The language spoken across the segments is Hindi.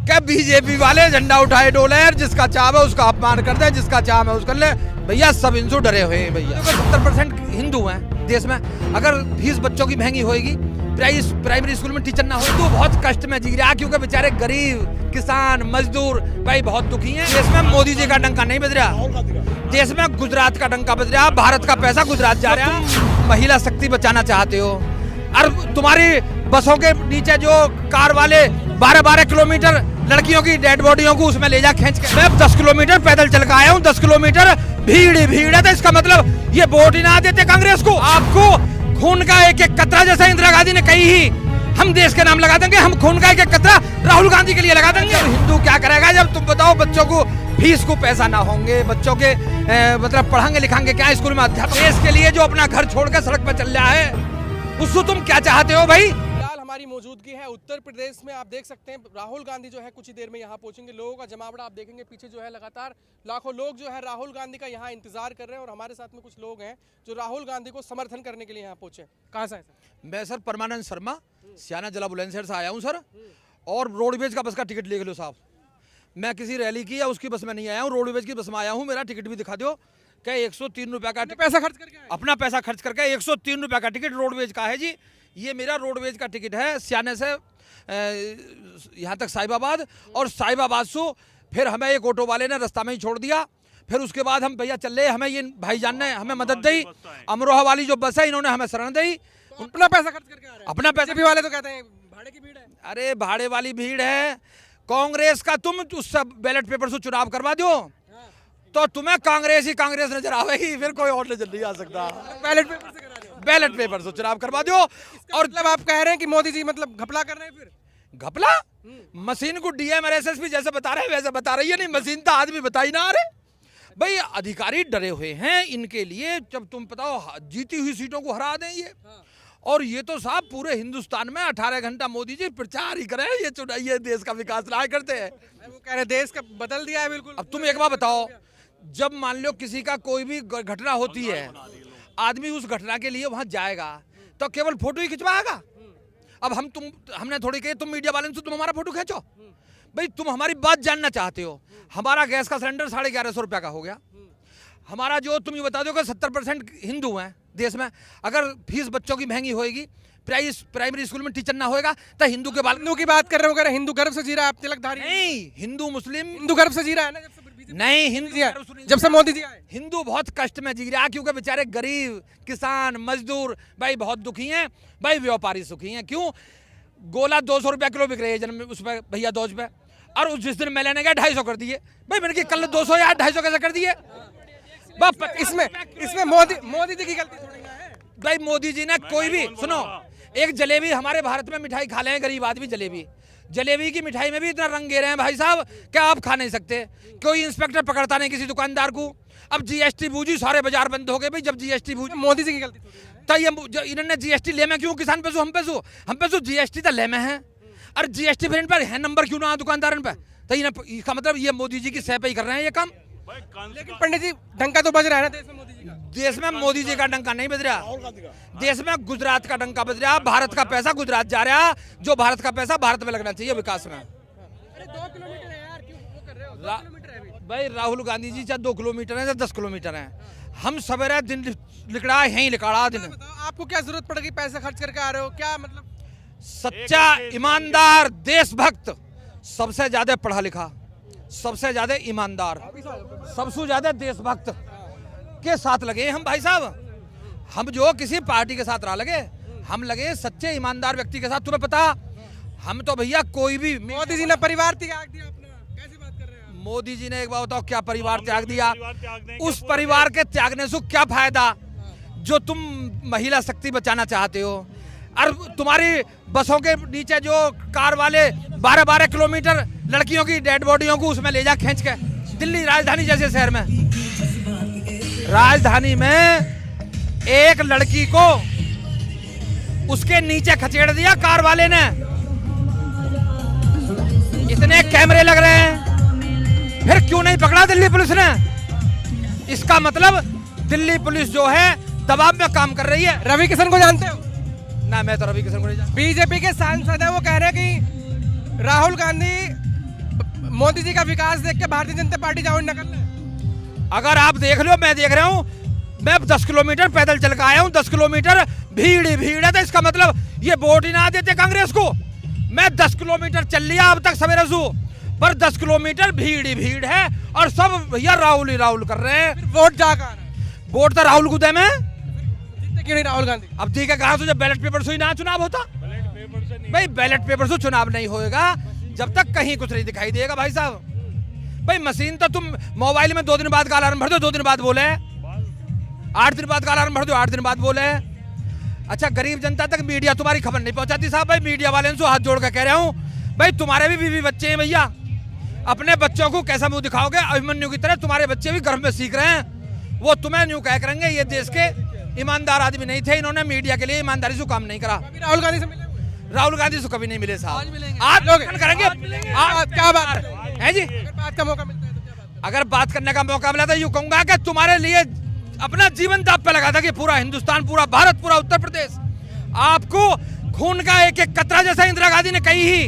क्या बीजेपी वाले झंडा उठाए डोले, जिसका चाव है उसका अपमान कर दे, जिसका चाव है उसका ले। भैया सब हिंदू डरे हुए हैं भैया। 70% हिंदू हैं देश में। अगर फीस बच्चों की महंगी होएगी, प्राइमरी स्कूल में टीचर ना हो तो बहुत कष्ट में जी रहा, क्योंकि बेचारे गरीब किसान मजदूर भाई बहुत दुखी हैं। देश में मोदी जी का डंका नहीं बज रहा, देश में गुजरात का डंका बज रहा। भारत का पैसा गुजरात जा रहा। महिला शक्ति बचाना चाहते हो और तुम्हारी बसों के नीचे जो कार वाले 12-12 किलोमीटर लड़कियों की डेड बॉडियों को उसमें ले जा खींच के। मैं 10 किलोमीटर पैदल चल के आया हूँ, 10 किलोमीटर भीड़ ही भीड़ है। तो इसका मतलब ये वोट ही ना देते कांग्रेस को। आपको खून का एक एक कतरा, जैसा इंदिरा गांधी ने कही ही, हम देश के नाम लगा देंगे, हम खून का एक एक कतरा राहुल गांधी के लिए लगा देंगे। हिंदू क्या करेगा जब तुम बताओ बच्चों को फीस को पैसा ना होंगे, बच्चों के मतलब पढ़ाएंगे लिखाएंगे क्या स्कूल में अध्यापक। देश के लिए जो अपना घर छोड़ कर सड़क पर चल रहा है उसको तुम क्या चाहते हो भाई। हमारी मौजूदगी है उत्तर प्रदेश में। आप देख सकते हैं राहुल गांधी जो है कुछ ही देर में यहाँ पहुंचेंगे। लोगों का जमावड़ा आप देखेंगे पीछे जो है, लगातार लाखों लोग जो है राहुल गांधी का यहाँ इंतजार कर रहे हैं। और हमारे साथ में कुछ लोग हैं जो राहुल गांधी को समर्थन करने के लिए यहाँ पहुंचे। कहाँ से है सर? मैं सर परमानंद शर्मा सियाना जिला बुलंदशहर से आया हूँ सर। और रोडवेज का बस का टिकट ले लो साहब। मैं किसी रैली की या उसकी बस में नहीं आया हूँ, रोडवेज की बस में आया हूँ। मेरा टिकट भी दिखा दो। क्या 103 रुपये का पैसा खर्च करके आए? अपना पैसा खर्च करके 103 रुपये का टिकट रोडवेज का है जी। ये मेरा रोडवेज का टिकट है सियाने से यहाँ तक साहिबाबाद, और साहिबाबाद से फिर हमें एक ऑटो वाले ने रास्ता में ही छोड़ दिया। फिर उसके बाद हम भैया चल रहे, हमें ये भाईजान ने हमें मदद दी। अमरोहा वाली जो बस है इन्होंने हमें शरण दी। तो अपना पैसा खर्च करके आ रहे हैं? अपना पैसा भी वाले तो कहते हैं भाड़े की भीड़ है। अरे भाड़े वाली भीड़ है। कांग्रेस का तुम उस बैलेट पेपर से चुनाव करवा दो तो तुम्हें कांग्रेस ही कांग्रेस नजर आवेगी, फिर कोई और नजर नहीं आ सकता। बैलेट पेपर से करा दो, बैलेट पेपर से चुनाव करवा दो। और मतलब आप कह रहे हैं कि मोदी जी मतलब घपला कर रहे हैं? फिर घपला मशीन को डीएम और एसएसपी जैसे बता रहे हैं वैसे बता रही है। नहीं मशीन तो आदमी बता ही ना रहे भाई। अधिकारी डरे हुए हैं इनके लिए, जब तुम बताओ जीती हुई सीटों को हरा दें ये। और ये तो साहब पूरे हिंदुस्तान में 18 घंटा मोदी जी प्रचार ही करे, ये देश का विकास ना करते हैं। वो कह रहे देश का बदल दिया है बिल्कुल। अब तुम एक बार बताओ, जब मान लो किसी का कोई भी घटना होती है, आदमी उस घटना के लिए वहां जाएगा तो केवल फोटो ही खिंचवाएगा। अब हमने थोड़ी कही तुम मीडिया वाले से तुम हमारा फोटो खींचो। भाई तुम हमारी बात जानना चाहते हो। हमारा गैस का सिलेंडर 1150 रुपये का हो गया। हमारा जो तुम ये बता दो कि 70% हिंदू हैं देश में। अगर फीस बच्चों की महंगी होएगी, प्राइमरी स्कूल में टीचर ना होएगा तो हिंदू के हिंदू की बात कर रहे हो, अगर हिंदू गर्व से जी रहा है, आप तिलकधारी नहीं, हिंदू मुस्लिम हिंदू गर्व से जी रहा है ना। नहीं, हिंदू जब से मोदी जी आए हिंदू बहुत कष्ट में जी रहा, क्योंकि बेचारे गरीब किसान मजदूर भाई बहुत दुखी हैं भाई। व्यापारी सुखी हैं। क्यों? गोला 200 रुपया किलो बिक रही है जन्म उसमें भैया 2 रुपये, और जिस दिन मैं लेने गया 250 कर दिए। भाई मैंने कि कल 200 या 250 कैसे कर दिए? इसमें मोदी जी की गलती थोड़ी ना है भाई। मोदी जी ने कोई भी सुनो, एक जलेबी हमारे भारत में मिठाई खा ले गरीब आदमी, जलेबी की मिठाई में भी इतना रंग गे रहे हैं भाई साहब, क्या आप खा नहीं सकते? कोई इंस्पेक्टर पकड़ता नहीं किसी दुकानदार को। अब जीएसटी बूझी, सारे बाजार बंद हो गए भाई। जब जीएसटी बूझी मोदी जी की गलती तो ये इन्होंने जीएसटी ले में क्यों? किसान पे हम पे जीएसटी तो ले में है, और जीएसटी फिर इन पर है नंबर क्यों ना दुकानदार पे? तो इसका मतलब ये मोदी जी की सह पे ही कर रहे हैं ये काम। लेकिन पंडित जी डंका तो बज रहा है ना देश में मोदी जी का। देश में मोदी जी का डंका नहीं बज रहा, देश में गुजरात का डंका बज रहा। भारत का पैसा गुजरात जा रहा, जो भारत का पैसा भारत में लगना चाहिए विकास में। अरे 2 किलोमीटर है यार, क्यों वो कर रहे हो? 2 किलोमीटर है अभी। भाई राहुल गांधी जी चाहे 2 किलोमीटर है चाहे 10 किलोमीटर है, हम सवेरे दिन लिकड़ा यहीं लिकाड़ा दिन। आपको क्या जरूरत पड़ेगी पैसा खर्च करके आ रहे हो? क्या मतलब सच्चा ईमानदार देशभक्त, सबसे ज्यादा पढ़ा लिखा, सबसे ज्यादा ईमानदार, सबसे ज्यादा देशभक्त के साथ लगे हम भाई साहब। हम जो किसी पार्टी के साथ रहा लगे, हम लगे सच्चे ईमानदार व्यक्ति के साथ। तुम्हें पता हम तो भैया कोई भी। मोदी जी ने परिवार त्याग दिया अपना, कैसी बात कर रहे हैं आप? मोदी जी ने एक बात बताओ, क्या परिवार त्याग दिया? उस परिवार के त्यागने से क्या फायदा जो तुम महिला शक्ति बचाना चाहते हो। और तुम्हारी बसों के नीचे जो कार वाले 12-12 किलोमीटर लड़कियों की डेड बॉडियों को उसमें ले जा खींच के। दिल्ली राजधानी जैसे शहर में, राजधानी में एक लड़की को उसके नीचे खचेड़ दिया कार वाले ने। इतने कैमरे लग रहे हैं, फिर क्यों नहीं पकड़ा दिल्ली पुलिस ने? इसका मतलब दिल्ली पुलिस जो है दबाव में काम कर रही है। रवि किशन को जानते हो? ना, मैं तो रवि किशन को नहीं जानता। बीजेपी के सांसद है, वो कह रहे हैं कि राहुल गांधी मोदी जी का विकास देख के भारतीय जनता पार्टी जाओ नकल है। अगर आप देख लो, मैं देख रहा हूँ, मैं 10 किलोमीटर पैदल चल के आया हूँ, 10 किलोमीटर भीड़ ही भीड़ है। तो इसका मतलब ये वोट ही ना देते कांग्रेस को। मैं 10 किलोमीटर चल लिया अब तक सवेरे से, पर 10 किलोमीटर भीड़ ही भीड़ है और सब भैया राहुल ही राहुल कर रहे हैं। फिर वोट जा कहाँ रहा है? वोट तो राहुल को दे में। जीतते क्यों नहीं राहुल गांधी? अब ठीक है, कहा तुझे बैलेट पेपर से ही ना चुनाव होता भाई। बैलेट पेपर से चुनाव नहीं होएगा जब तक कहीं कुछ नहीं दिखाई देगा भाई साहब। भाई मशीन तो तुम मोबाइल में 2 दिन बाद का अलार्म भर दो, 2 दिन बाद बोले, 8 दिन बाद का अलार्म भर दो, 8 दिन बाद बोले। अच्छा, गरीब जनता तक मीडिया तुम्हारी खबर नहीं पहुंचाती साहब। भाई मीडिया वाले से हाथ जोड़ कर कह रहा हूँ, भाई तुम्हारे भी बीवी बच्चे हैं भैया, अपने बच्चों को कैसा मुंह दिखाओगे? अभिमन्यु की तरह तुम्हारे बच्चे भी गर्भ में सीख रहे हैं, वो तुम्हें न्यू कह करेंगे ये देश के ईमानदार आदमी नहीं थे, इन्होंने मीडिया के लिए ईमानदारी से काम नहीं करा। राहुल गांधी से मिले? राहुल गांधी से कभी नहीं मिले साहब। आज लोग करेंगे क्या बात है जी? अगर बात का मौका मिलता है तो क्या बात? अगर बात करने का मौका मिला तो यूँ कहूंगा कि तुम्हारे लिए अपना जीवन दांव पे लगा था कि पूरा हिंदुस्तान, पूरा भारत, पूरा उत्तर प्रदेश आपको खून का एक एक कतरा, जैसा इंदिरा गांधी ने कही ही,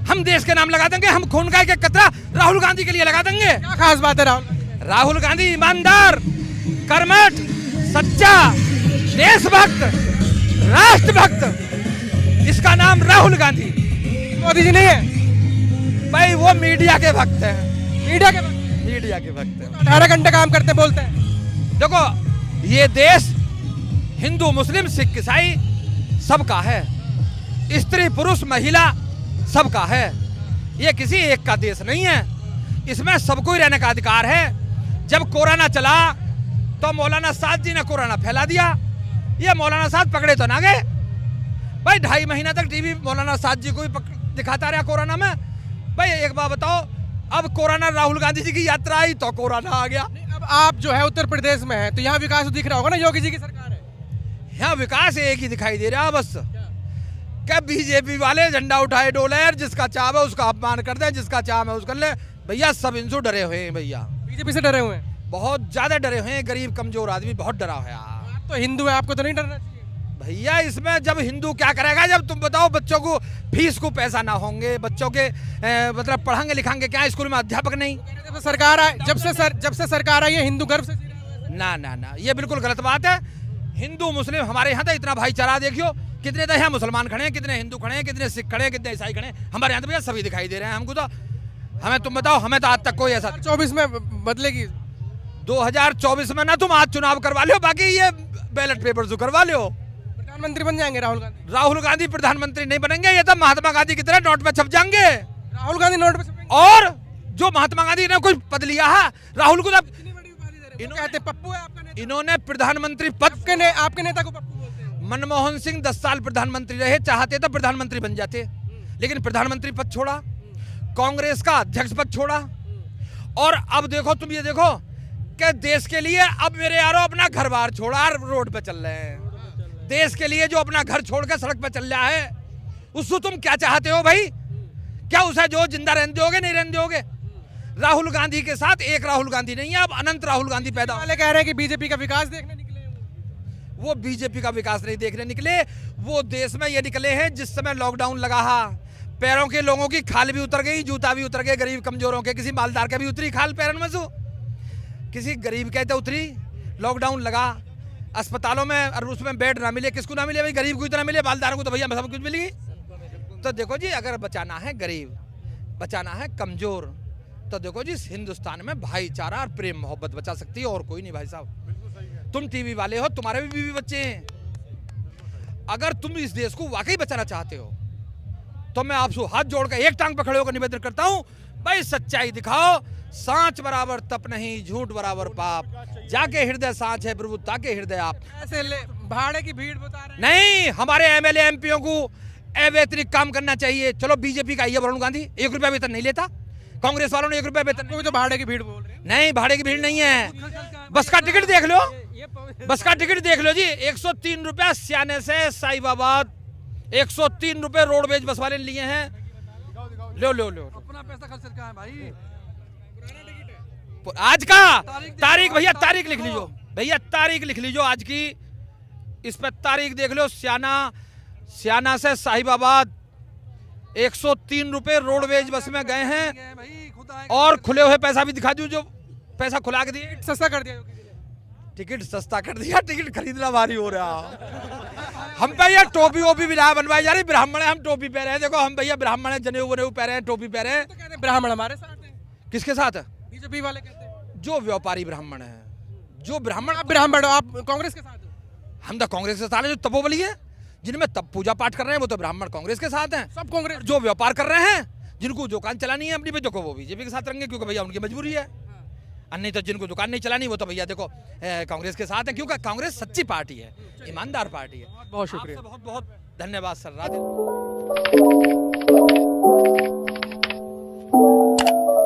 हम देश के नाम लगा देंगे, हम खून का एक एक कतरा राहुल गांधी के लिए लगा देंगे। क्या खास बात है राहुल? राहुल गांधी ईमानदार, कर्मठ, सच्चा, देशभक्त, राष्ट्रभक्त, इसका नाम राहुल गांधी। मोदी जी नहीं है भाई, वो मीडिया के भक्त हैं। मीडिया के? मीडिया के भक्त हैं। 18 घंटे काम करते बोलते हैं। देखो, ये देश हिंदू, मुस्लिम, सिख, ईसाई सबका है, स्त्री पुरुष महिला सबका है। ये किसी एक का देश नहीं है, इसमें सबको ही रहने का अधिकार है। जब कोरोना चला तो मौलाना साद जी ने कोरोना फैला दिया। ये मौलाना साद पकड़े तो ना गए भाई, 2.5 महीना तक टीवी मौलाना साद जी को ही दिखाता रहा कोरोना में। भाई एक बात बताओ, अब कोरोना राहुल गांधी जी की यात्रा आई तो कोरोना आ गया। अब आप जो है उत्तर प्रदेश में है तो यहाँ विकास दिख रहा होगा ना, योगी जी की सरकार है। यहाँ विकास एक ही दिखाई दे रहा बस, क्या बीजेपी वाले झंडा उठाए डोले, जिसका चाव है उसका अपमान कर दे, जिसका चाव है उसका ले। भैया सब इनसे डरे हुए हैं भैया, बीजेपी से डरे हुए हैं, बहुत ज्यादा डरे हुए हैं। गरीब कमजोर आदमी बहुत डरा हुआ है। आप तो हिंदू है, आपको तो नहीं डरना चाहिए भैया। इसमें जब हिंदू क्या करेगा, जब तुम बताओ बच्चों को फीस को पैसा ना होंगे, बच्चों के मतलब पढ़ाएंगे लिखाएंगे क्या, स्कूल में अध्यापक नहीं। जब से सरकार आई, जब से सरकार आई है हिंदू गर्व से ना ना ना, ये बिल्कुल गलत बात है। हिंदू मुस्लिम हमारे यहाँ तो इतना भाईचारा देखियो, कितने तो यहाँ मुसलमान खड़े हैं, कितने हिंदू खड़े हैं, कितने सिख खड़े हैं, कितने ईसाई खड़े हैं। हमारे यहाँ तो भैया सभी दिखाई दे रहे हैं हमको तो। हमें तुम बताओ, हमें तो आज तक कोई ऐसा 24 में बदलेगी। 2024 में ना तुम आज चुनाव करवा लो, बाकी ये बैलेट पेपर से करवा लो। प्रधानमंत्री बन जाएंगे राहुल गांधी? राहुल गांधी प्रधानमंत्री नहीं बनेंगे, ये तो महात्मा गांधी की तरह नोट में छप जाएंगे। राहुल गांधी नोट पे छपेंगे? और जो महात्मा गांधी ने कोई पद लिया है, राहुल को इतनी बड़ी उपाधि दे रहे हैं। वो कहते हैं पप्पू है आपका नेता। इन्होंने प्रधानमंत्री पद, आपके नेता को पप्पू बोलते हैं। मनमोहन सिंह 10 साल प्रधानमंत्री रहे, चाहते तो प्रधानमंत्री बन जाते, लेकिन प्रधानमंत्री पद छोड़ा, कांग्रेस का अध्यक्ष पद छोड़ा। और अब देखो, तुम ये देखो कि देश के लिए अब मेरे यारों अपना घर बार छोड़ा, रोड पे चल रहे हैं। देश के लिए जो अपना घर छोड़कर सड़क पे चल रहा है, उससे तुम क्या चाहते हो भाई? क्या उसे जो जिंदा रहने दोगे, नहीं रहने दोगे? राहुल गांधी के साथ एक राहुल गांधी नहीं है, अब अनंत राहुल गांधी पैदा वाले कह रहे हैं कि बीजेपी का विकास देखने निकले हैं। वो बीजेपी का विकास नहीं देखने निकले, वो देश में ये निकले हैं जिस समय लॉकडाउन लगा है, पैरों के लोगों की खाल भी उतर गई, जूता भी उतर गए, गरीब कमजोरों के, किसी मालदार के भी उतरी खाल पैरों में से, किसी गरीब के तो उतरी। लॉकडाउन लगा, अस्पतालों में और उसमें बेड ना मिले, किसको ना मिले भाई? गरीब को इतना मिले, मालदारों को तो भैया सब कुछ मिल गई। तो देखो जी, अगर बचाना है गरीब, बचाना है कमजोर, तो देखो जी हिंदुस्तान में भाईचारा और प्रेम मोहब्बत बचा सकती है, और कोई नहीं भाई साहब। तुम टीवी वाले हो, तुम्हारे भी बीवी बच्चे हैं। अगर तुम इस देश को वाकई बचाना चाहते हो तो मैं आपसे हाथ जोड़कर एक टांग पर खड़े होकर निवेदन करता हूं, भाई सच्चाई दिखाओ। सांच बराबर तप नहीं, झूठ बराबर पाप, जाके हृदय सांच है प्रभु ताके हृदय आप। ऐसे भाड़े की भीड़ बता रहे हैं। नहीं, हमारे एमएलए एमपीओ को अवैतनिक काम करना चाहिए। चलो बीजेपी का ये राहुल गांधी 1 रुपया वेतन नहीं लेता, कांग्रेस वालों ने 1 रुपया वेतन तो भाड़े की भीड़ बोल रहे हैं। नहीं, भाड़े की भीड़ नहीं है। बस का टिकट देख लो, बस का टिकट देख लो जी, 103 रुपया सियाने से साहिबाबाद, 103 रुपए रोडवेज बस वाले लिए हैं। लो लो लो, अपना पैसा खर्च करके आए भाई। आज का तारीख भैया, तारीख लिख लीजिए भैया, तारीख लिख लीजिए आज की, इस पर तारीख देख लो। सियाना से साहिबाबाद 103 रुपए रोडवेज बस में गए हैं भाई खुद आएगा। और खुले हुए पैसा भी दिखा दूं, जो पैसा खुला के दिए। सस्ता कर दिया योगी जी ने। टिकट सस्ता कर दिया, टिकट खरीदना भारी हो रहा। हम पे ये टोपी वोपी भी ना बनवाई जा रही, ब्राह्मण है हम टोपी पहने हैं। देखो हम भैया ब्राह्मण है, जनेऊ वनेऊ पहने हैं, टोपी पहने हैं। तो कहते हैं ब्राह्मण हमारे साथ है, किसके साथ? बीजेपी वाले कहते हैं। जो व्यापारी ब्राह्मण है, जो ब्राह्मण। आप ब्राह्मण हो, आप कांग्रेस के साथ हो। हम तो कांग्रेस के साथ हैं। जो तपोबली है, जिनमें तब पूजा पाठ कर रहे हैं, वो तो ब्राह्मण कांग्रेस के साथ हैं। सब कांग्रेस। जो व्यापार कर रहे हैं, जिनको दुकान चलानी है अपनी पे, देखो वो बीजेपी के साथ रहेंगे, क्योंकि भैया उनकी मजबूरी है। नहीं तो जिनको दुकान नहीं चलानी, वो तो भैया देखो कांग्रेस के साथ है, क्योंकि कांग्रेस सच्ची पार्टी है, ईमानदार पार्टी है। बहुत शुक्रिया। बहुत बहुत धन्यवाद सर। राधे।